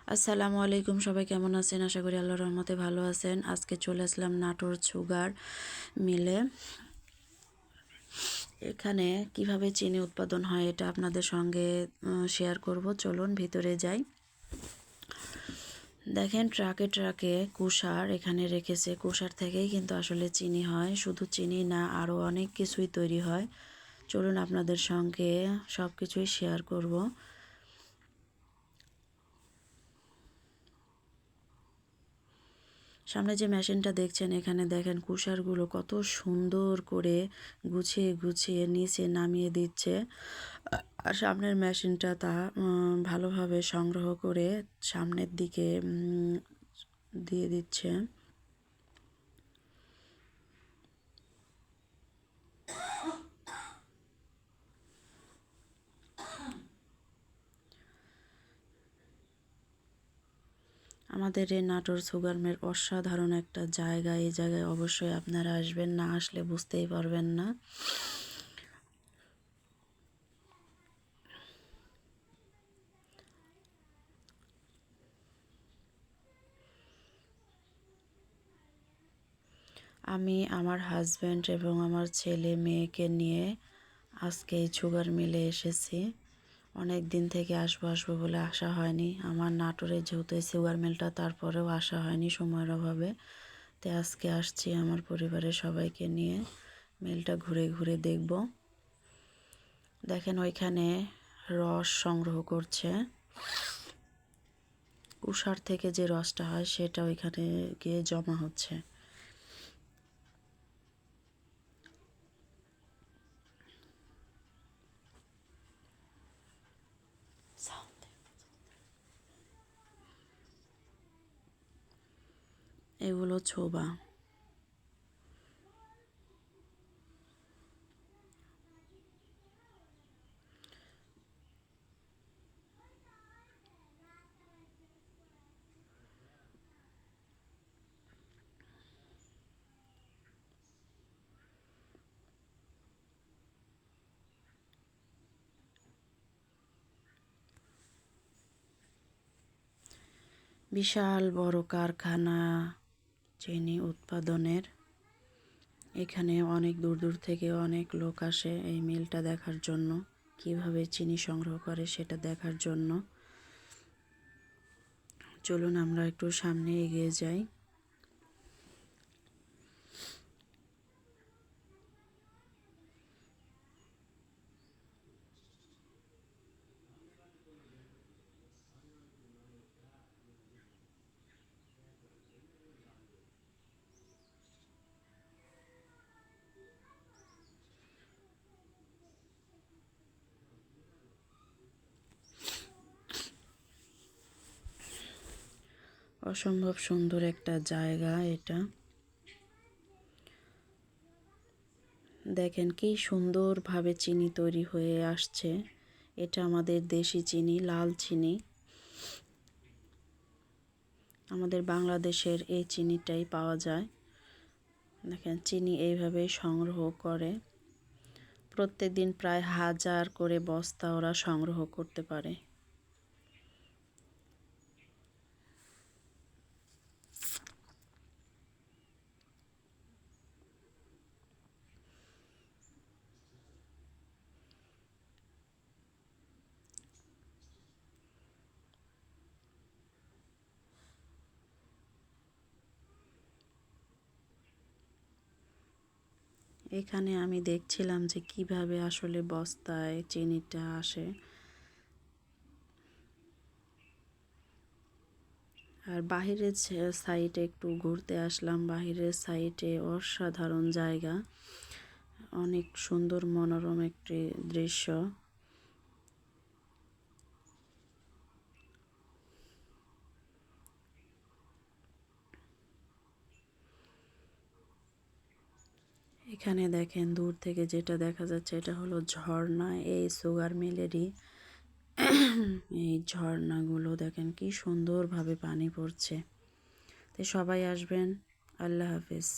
আসসালামু আলাইকুম, সবাই কেমন আছেন? আশা করি আল্লাহর রহমতে ভালো আছেন। আজকে চলে আসলাম নাটোর সুগার মিলে। এখানে কিভাবে চিনি উৎপাদন হয় এটা আপনাদের সঙ্গে শেয়ার করব। চলুন ভিতরে যাই। দেখেন ট্রাকে ট্রাকে কুষার এখানে রেখেছে। কুষার থেকেই কিন্তু আসলে চিনি হয়। শুধু চিনি না, আরও অনেক কিছুই তৈরি হয়। চলুন আপনাদের সঙ্গে সব কিছুই শেয়ার করব। সামনে যে মেশিনটা দেখছেন, এখানে দেখেন কুষারগুলো কত সুন্দর করে গুছিয়ে গুছিয়ে নিচে নামিয়ে দিচ্ছে। আর সামনের মেশিনটা তা ভালোভাবে সংগ্রহ করে সামনের দিকে দিয়ে দিচ্ছে। আমাদের এই নাটোর সুগার মিল অসাধারণ একটা জায়গা। এই জায়গায় অবশ্যই আপনারা আসবেন, না আসলে বুঝতেই পারবেন না। আমি আমার হাজব্যান্ড এবং আমার ছেলে মেয়েকে নিয়ে আজকে এই সুগার মিলে এসেছি। অনেক দিন থেকে আসবো আসবো বলে আসা হয়নি। আমার নাটোরে যেহেতু এই সুগার মিলটা, তারপরেও আসা হয়নি সময়ের অভাবে। তো আজকে আসছি আমার পরিবারের সবাইকে নিয়ে। মিলটা ঘুরে ঘুরে দেখব। দেখেন ওইখানে রস সংগ্রহ করছে। কুষার থেকে যে রসটা হয় সেটা ওইখানে গিয়ে জমা হচ্ছে। এগুলো ছোবা। বিশাল বড় কারখানা চিনি উৎপাদনের। এখানে অনেক দূর দূর থেকে অনেক লোক আসে এই মিলটা দেখার জন্য, কিভাবে চিনি সংগ্রহ করে সেটা দেখার জন্য। চলুন আমরা একটু সামনে এগিয়ে যাই। অসম্ভব সুন্দর একটা জায়গা এটা। দেখেন কি সুন্দরভাবে চিনি তৈরি হয়ে আসছে। এটা আমাদের দেশি চিনি, লাল চিনি। আমাদের বাংলাদেশের এই চিনিটাই পাওয়া যায়। দেখেন চিনি এইভাবেই সংগ্রহ করে। প্রত্যেক দিন প্রায় 1000 করে বস্তা ওরা সংগ্রহ করতে পারে। এখানে আমি দেখছিলাম যে কিভাবে আসলে বস্তায় চিনিটা আসে। আর বাহিরের সাইডে একটু ঘুরতে আসলাম। বাহিরের সাইডে অসাধারণ জায়গা, অনেক সুন্দর মনোরম একটি দৃশ্য। এখানে দেখেন দূর থেকে যেটা দেখা যাচ্ছে এটা হলো ঝর্ণা, এই সুগার মিলেরই। এই ঝর্ণাগুলো দেখেন কি সুন্দরভাবে পানি পড়ছে। তো সবাই আসবেন। আল্লাহ হাফেজ।